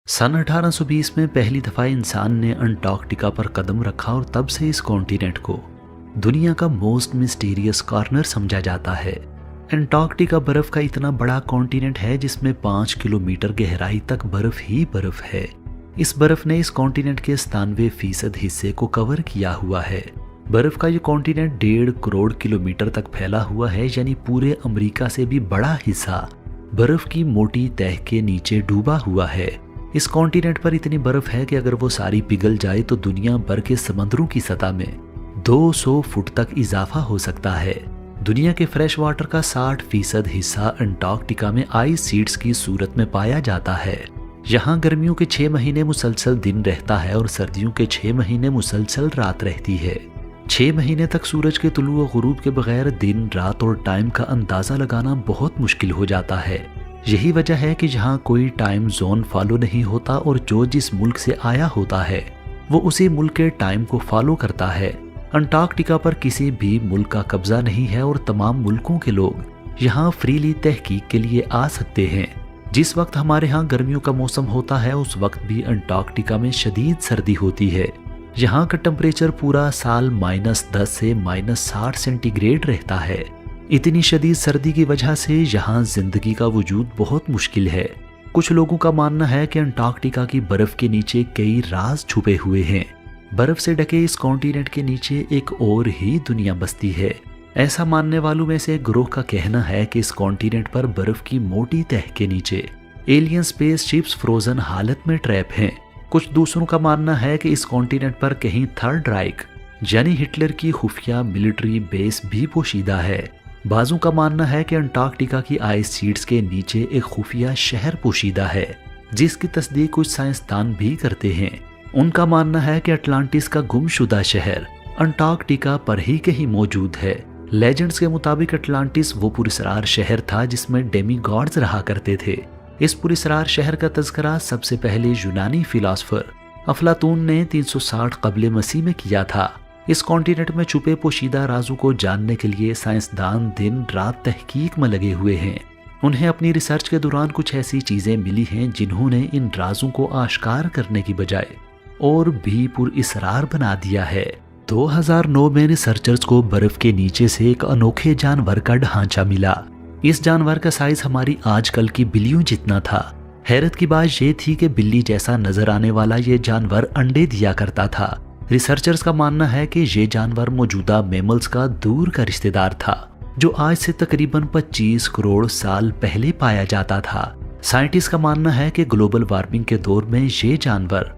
सन 1820 में पहली दफा इंसान ने अंटार्कटिका पर कदम रखा और तब से इस कॉन्टिनेंट को दुनिया का मोस्ट मिस्टीरियस कॉर्नर समझा जाता है। अंटार्कटिका बर्फ का इतना बड़ा कॉन्टिनेंट है जिसमें 5 किलोमीटर गहराई तक बर्फ ही बर्फ है। इस बर्फ ने इस कॉन्टिनेंट के 97% हिस्से को कवर किया हुआ है। बर्फ का ये कॉन्टिनेंट 1.5 करोड़ किलोमीटर तक फैला हुआ है, यानी पूरे अमेरिका से भी बड़ा हिस्सा बर्फ की मोटी तह के नीचे डूबा हुआ है। इस कॉन्टिनेंट पर इतनी बर्फ है कि अगर वो सारी पिघल जाए तो दुनिया भर के समंदरों की सतह में 200 फुट तक इजाफा हो सकता है। दुनिया के फ्रेश वाटर का 60% हिस्सा अंटार्कटिका में आइस शीट्स की सूरत में पाया जाता है। यहाँ गर्मियों के 6 महीने मुसलसल दिन रहता है और सर्दियों के 6 महीने मुसलसल रात रहती है। 6 महीने तक सूरज के तुलू और गुरूब के बगैर दिन, रात और टाइम का अंदाजा लगाना बहुत मुश्किल हो जाता है। यही वजह है कि जहाँ कोई टाइम जोन फॉलो नहीं होता और जो जिस मुल्क से आया होता है वो उसी मुल्क के टाइम को फॉलो करता है। अंटार्कटिका पर किसी भी मुल्क का कब्जा नहीं है और तमाम मुल्कों के लोग यहाँ फ्रीली तहकीक के लिए आ सकते हैं। जिस वक्त हमारे यहाँ गर्मियों का मौसम होता है उस वक्त भी अंटार्कटिका में शदीद सर्दी होती है। यहाँ का टेम्परेचर पूरा साल -10 से -60 सेंटीग्रेड रहता है। इतनी शदीद सर्दी की वजह से यहाँ जिंदगी का वजूद बहुत मुश्किल है। कुछ लोगों का मानना है कि अंटार्कटिका की बर्फ के नीचे कई राज छुपे हुए हैं। बर्फ से ढके इस कॉन्टिनेंट के नीचे एक और ही दुनिया बसती है। ऐसा मानने वालों में से एक ग्रोह का कहना है कि इस कॉन्टिनेंट पर बर्फ की मोटी तह के नीचे एलियन स्पेस शिप्स फ्रोजन हालत में ट्रैप हैं। कुछ दूसरों का मानना है कि इस कॉन्टिनेंट पर कहीं थर्ड राइक यानी हिटलर की खुफिया मिलिट्री बेस भी पोशीदा है। बाजू का मानना है कि अंटार्कटिका की आइस शीट्स के नीचे एक खुफिया शहर पोशीदा है, जिसकी तस्दीक कुछ साइंसदान भी करते हैं। उनका मानना है कि अटलांटिस का गुमशुदा शहर अंटार्कटिका पर ही कहीं मौजूद है। लेजेंड्स के मुताबिक अटलांटिस वो पुरस्रार शहर था जिसमें डेमी गॉड्स रहा करते थे। इस पुरस्रार शहर का तज़किरा सबसे पहले यूनानी फिलासफर अफलातून ने 360 कबल मसीह में किया था। इस कॉन्टिनेंट में छुपे पोशीदा राजों को जानने के लिए साइंसदान दिन रात तहकीक में लगे हुए हैं। उन्हें अपनी रिसर्च के दौरान कुछ ऐसी चीजें मिली हैं जिन्होंने इन राजों को आश्कार करने की बजाय और भी पुरइसरार बना दिया है। 2009 में रिसर्चर्स को बर्फ के नीचे से एक अनोखे जानवर का ढांचा मिला। इस जानवर का साइज हमारी आजकल की बिल्लियों जितना था। हैरत की बात यह थी कि बिल्ली जैसा नजर आने वाला ये जानवर अंडे दिया करता था। रिसर्चर्स का मानना है कि ये जानवर मौजूदा मैमल्स का दूर का रिश्तेदार था, जो आज से तकरीबन 25 करोड़ साल पहले पाया जाता था। साइंटिस्ट का मानना है कि ग्लोबल वार्मिंग के दौर में ये जानवर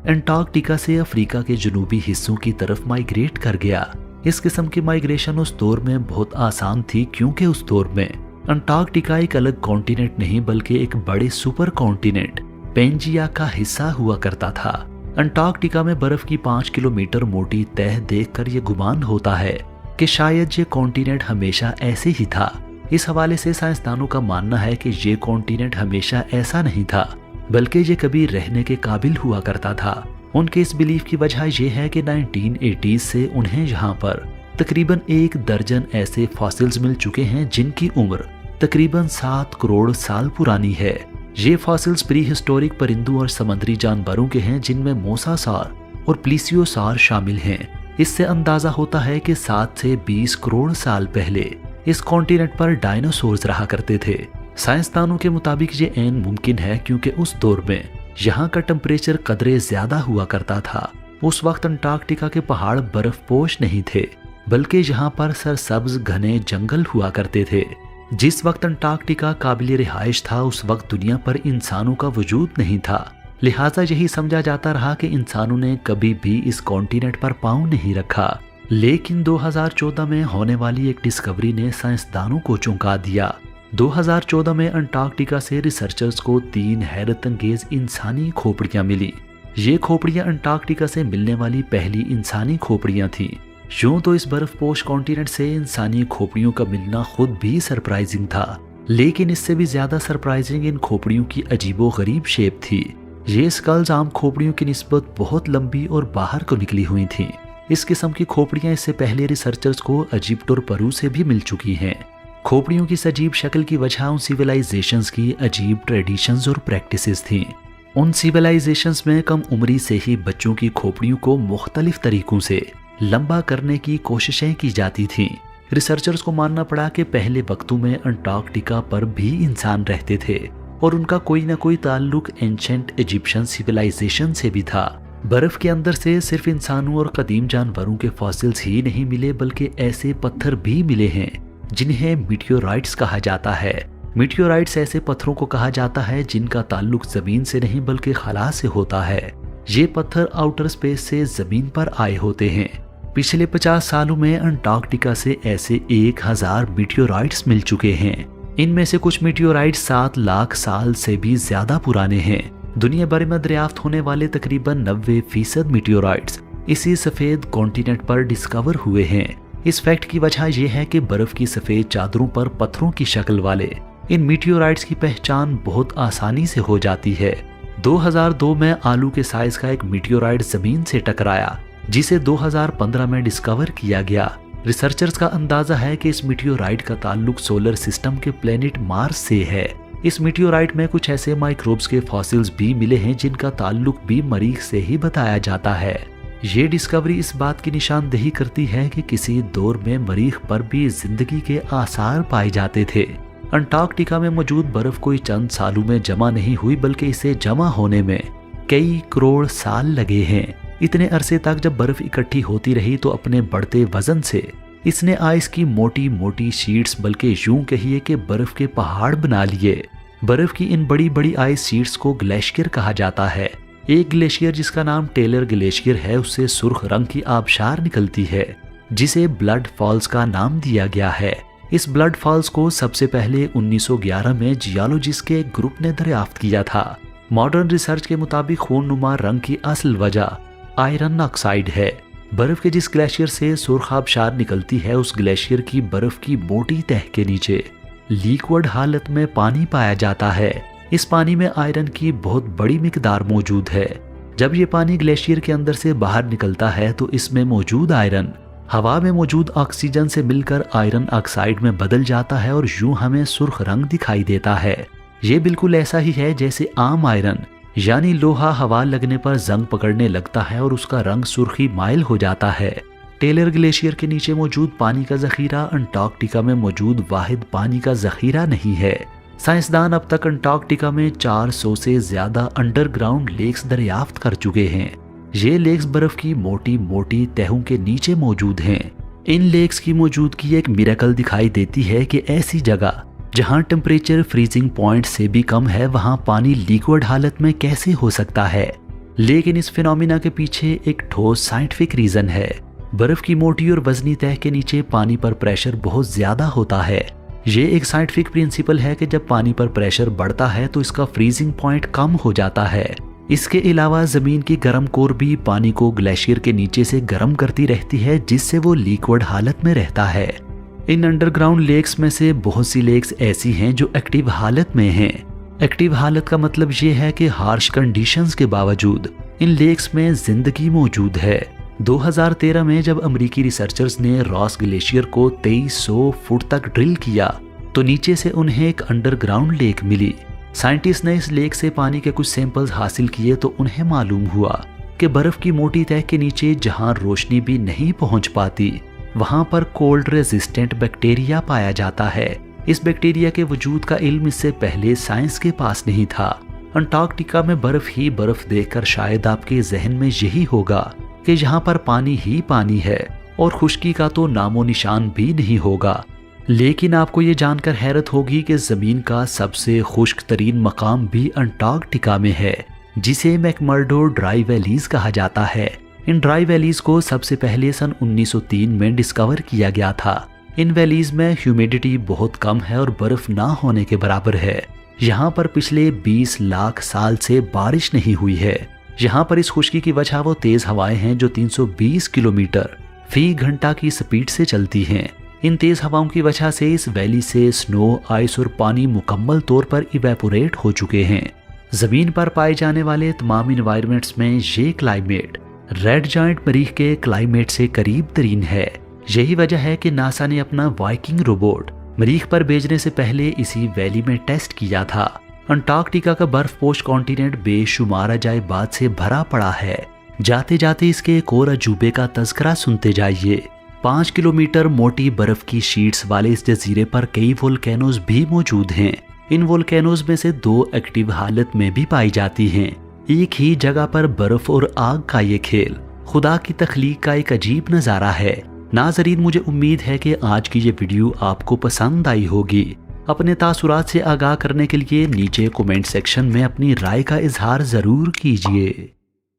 अंटार्कटिका से अफ्रीका के जनूबी हिस्सों की तरफ माइग्रेट कर गया। इस किस्म की माइग्रेशन उस दौर में बहुत आसान थी क्योंकि उस दौर में अंटार्कटिका एक अलग कॉन्टिनेंट नहीं बल्कि एक बड़े सुपर कॉन्टिनेंट पेंजिया का हिस्सा हुआ करता था। अंटार्कटिका में बर्फ की 5 किलोमीटर मोटी तह देखकर ये गुमान होता है कि शायद ये कॉन्टिनेंट हमेशा ऐसे ही था। इस हवाले से साइंसदानों का मानना है कि ये कॉन्टिनेंट हमेशा ऐसा नहीं था बल्कि ये कभी रहने के काबिल हुआ करता था। उनके इस बिलीफ की वजह यह है कि 1980s से उन्हें यहाँ पर तकरीबन 1 दर्जन ऐसे फॉसिल्स मिल चुके हैं जिनकी उम्र तकरीबन 7 करोड़ साल पुरानी है। ये फॉसिल्स प्री हिस्टोरिक परिंदों और समुद्री जानवरों के हैं जिनमें मोसासार और प्लीसियोसार शामिल हैं। इससे अंदाजा होता है कि 7 से 20 करोड़ साल पहले इस कॉन्टिनेंट पर डायनासोर्स रहा करते थे। साइंसदानों के मुताबिक ये ऐन मुमकिन है क्योंकि उस दौर में यहाँ का टेम्परेचर कदरे ज्यादा हुआ करता था। उस वक्त अंटार्कटिका के पहाड़ बर्फपोश नहीं थे बल्कि यहाँ पर सरसब्ज घने जंगल हुआ करते थे। जिस वक्त अंटार्कटिका काबिल रिहाइश था उस वक्त दुनिया पर इंसानों का वजूद नहीं था, लिहाजा यही समझा जाता रहा कि इंसानों ने कभी भी इस कॉन्टिनेंट पर पांव नहीं रखा। लेकिन 2014 में होने वाली एक डिस्कवरी ने साइंसदानों को चौंका दिया। 2014 में अंटार्कटिका से रिसर्चर्स को 3 हैरत अंगेज इंसानी खोपड़ियां मिली। ये खोपड़ियां अंटार्कटिका से मिलने वाली पहली इंसानी खोपड़ियां थीं। यूं तो इस बर्फपोश कॉन्टिनेंट से इंसानी खोपड़ियों का मिलना खुद भी सरप्राइजिंग था, लेकिन इससे भी ज्यादा सरप्राइजिंग इन खोपड़ियों की अजीबो गरीब शेप थी। ये स्कल्स आम खोपड़ियों की निस्बत बहुत लंबी और बाहर को निकली हुई थीं। इस किस्म की खोपड़ियां इससे पहले रिसर्चर्स को इजिप्ट और पेरू से भी मिल चुकी हैं। खोपड़ियों की इस अजीब शक्ल की वजह उन सिविलाइजेशंस की अजीब ट्रेडिशंस और प्रैक्टिसेस थीं। उन सिविलाइजेशंस में कम उम्री से ही बच्चों की खोपड़ियों को मुख्तलिफ तरीकों से लंबा करने की कोशिशें की जाती थीं। रिसर्चर्स को मानना पड़ा कि पहले वक्तों में अंटार्कटिका पर भी इंसान रहते थे और उनका कोई ना कोई ताल्लुक एंशेंट इजिप्शियन सिविलाइजेशन से भी था। बर्फ के अंदर से सिर्फ इंसानों और कदीम जानवरों के फॉसिल्स ही नहीं मिले, बल्कि ऐसे पत्थर भी मिले हैं जिन्हें मीटियोराइट्स कहा जाता है। मीटियोराइट्स ऐसे पत्थरों को कहा जाता है जिनका ताल्लुक जमीन से नहीं बल्कि खला से होता है। ये पत्थर आउटर स्पेस से जमीन पर आए होते हैं। पिछले 50 सालों में अंटार्कटिका से ऐसे 1000 मीटियोराइट्स मिल चुके हैं। इनमें से कुछ मीटियोराइट्स 7 लाख साल से भी ज्यादा पुराने हैं। दुनिया भर में दरियाफ्त होने वाले तकरीबन 90% मीटियोराइट्स इसी सफेद कॉन्टिनेंट पर डिस्कवर हुए हैं। इस फैक्ट की वजह यह है कि बर्फ की सफेद चादरों पर पत्थरों की शक्ल वाले इन मीटियोराइट्स की पहचान बहुत आसानी से हो जाती है। 2002 में आलू के साइज का एक मीटियोराइट जमीन से टकराया, जिसे 2015 में डिस्कवर किया गया। रिसर्चर्स का अंदाजा है कि इस मीटियोराइट का ताल्लुक सोलर सिस्टम के प्लेनेट मार्स से है। इस मीटियोराइट में कुछ ऐसे माइक्रोब्स के फॉसिल्स भी मिले हैं जिनका ताल्लुक भी मरीख से ही बताया जाता है। ये डिस्कवरी इस बात की निशानदेही करती है कि किसी दौर में मरीख पर भी जिंदगी के आसार पाए जाते थे। अंटार्कटिका में मौजूद बर्फ कोई चंद सालों में जमा नहीं हुई, बल्कि इसे जमा होने में कई करोड़ साल लगे हैं। इतने अरसे तक जब बर्फ इकट्ठी होती रही तो अपने बढ़ते वजन से इसने आइस की मोटी मोटी शीट्स, बल्कि यूं कहिए कि बर्फ के पहाड़ बना लिए। बर्फ की इन बड़ी बड़ी आइस शीट्स को ग्लेशियर कहा जाता है। एक ग्लेशियर जिसका नाम टेलर ग्लेशियर है, उससे सुर्ख रंग की आबशार निकलती है जिसे ब्लड फॉल्स का नाम दिया गया है। इस ब्लड फॉल्स को सबसे पहले 1911 में जियोलॉजिस्ट के एक ग्रुप ने दरियाफ्त किया था। मॉडर्न रिसर्च के मुताबिक खूननुमा रंग की असल वजह आयरन ऑक्साइड है। बर्फ के जिस ग्लेशियर से सुर्ख आबशार निकलती है, उस ग्लेशियर की बर्फ की मोटी तह के नीचे लिक्विड हालत में पानी पाया जाता है। इस पानी में आयरन की बहुत बड़ी मिकदार मौजूद है। जब ये पानी ग्लेशियर के अंदर से बाहर निकलता है तो इसमें मौजूद आयरन हवा में मौजूद ऑक्सीजन से मिलकर आयरन ऑक्साइड में बदल जाता है और यूं हमें सुर्ख रंग दिखाई देता है। ये बिल्कुल ऐसा ही है जैसे आम आयरन यानी लोहा हवा लगने पर जंग पकड़ने लगता है और उसका रंग सुर्खी माइल हो जाता है। टेलर ग्लेशियर के नीचे मौजूद पानी का जखीरा अंटार्कटिका में मौजूद वाहिद पानी का जखीरा नहीं है। साइंसदान अब तक अंटार्कटिका में 400 से ज्यादा अंडरग्राउंड लेक्स दरियाफ्त कर चुके हैं। ये लेक्स बर्फ की मोटी मोटी तहों के नीचे मौजूद हैं। इन लेक्स की मौजूदगी एक मिरेकल दिखाई देती है कि ऐसी जगह जहां टेम्परेचर फ्रीजिंग पॉइंट से भी कम है, वहां पानी लिक्विड हालत में कैसे हो सकता है। लेकिन इस फिनोमिना के पीछे एक ठोस साइंटिफिक रीजन है। बर्फ की मोटी और वजनी तह के नीचे पानी पर प्रेशर बहुत ज्यादा होता है। ये एक साइंटिफिक प्रिंसिपल है कि जब पानी पर प्रेशर बढ़ता है तो इसका फ्रीजिंग पॉइंट कम हो जाता है। इसके अलावा जमीन की गर्म कोर भी पानी को ग्लेशियर के नीचे से गर्म करती रहती है, जिससे वो लिक्विड हालत में रहता है। इन अंडरग्राउंड लेक्स में से बहुत सी लेक्स ऐसी हैं जो एक्टिव हालत में हैं। एक्टिव हालत का मतलब ये है कि हार्श कंडीशंस के बावजूद इन लेक्स में जिंदगी मौजूद है। 2013 में जब अमेरिकी रिसर्चर्स ने रॉस ग्लेशियर को 2300 फुट तक ड्रिल किया तो नीचे से उन्हें एक अंडरग्राउंड लेक मिली। साइंटिस्ट ने इस लेक से पानी के कुछ सैंपल्स हासिल किए तो उन्हें मालूम हुआ कि बर्फ की मोटी तह के नीचे जहां रोशनी भी नहीं पहुंच पाती, वहां पर कोल्ड रेजिस्टेंट बैक्टीरिया पाया जाता है। इस बैक्टीरिया के वजूद का इल्म इससे पहले साइंस के पास नहीं था। अंटार्कटिका में बर्फ ही बर्फ देखकर शायद आपके जहन में यही होगा कि यहाँ पर पानी ही पानी है और खुश्की का तो नामो निशान भी नहीं होगा। लेकिन आपको ये जानकर हैरत होगी कि जमीन का सबसे खुश्क तरीन मकाम भी अंटार्कटिका में है, जिसे मैकमर्डो ड्राई वैलीज कहा जाता है। इन ड्राई वैलीज को सबसे पहले सन 1903 में डिस्कवर किया गया था। इन वैलीज में ह्यूमिडिटी बहुत कम है और बर्फ ना होने के बराबर है। यहाँ पर पिछले 20 लाख साल से बारिश नहीं हुई है। यहाँ पर इस खुश्की की वजह वो तेज हवाएं हैं जो 320 किलोमीटर फी घंटा की स्पीड से चलती हैं। इन तेज हवाओं की वजह से इस वैली से स्नो, आइस और पानी मुकम्मल तौर पर इवेपोरेट हो चुके हैं। जमीन पर पाए जाने वाले तमाम इन्वायरमेंट्स में ये क्लाइमेट रेड जायंट मरीख के क्लाइमेट से करीब तरीन है। यही वजह है कि नासा ने अपना वाइकिंग रोबोट मरीख पर भेजने से पहले इसी वैली में टेस्ट किया था। अंटार्कटिका का बर्फपोश कॉन्टिनेंट बेशुमार अजायबात से भरा पड़ा है। जाते जाते इसके एक और अजूबे का तज़किरा सुनते जाइए। 5 किलोमीटर मोटी बर्फ की शीट्स वाले इस जजीरे पर कई वोल्केनोज भी मौजूद हैं। इन वोल्केनोज में से 2 एक्टिव हालत में भी पाई जाती हैं। एक ही जगह पर बर्फ और आग का ये खेल खुदा की तख्लीक का एक अजीब नज़ारा है। नाज़रीन, मुझे उम्मीद है कि आज की ये वीडियो आपको पसंद आई होगी। अपने तासुरात से आगाह करने के लिए नीचे कमेंट सेक्शन में अपनी राय का इजहार ज़रूर कीजिए।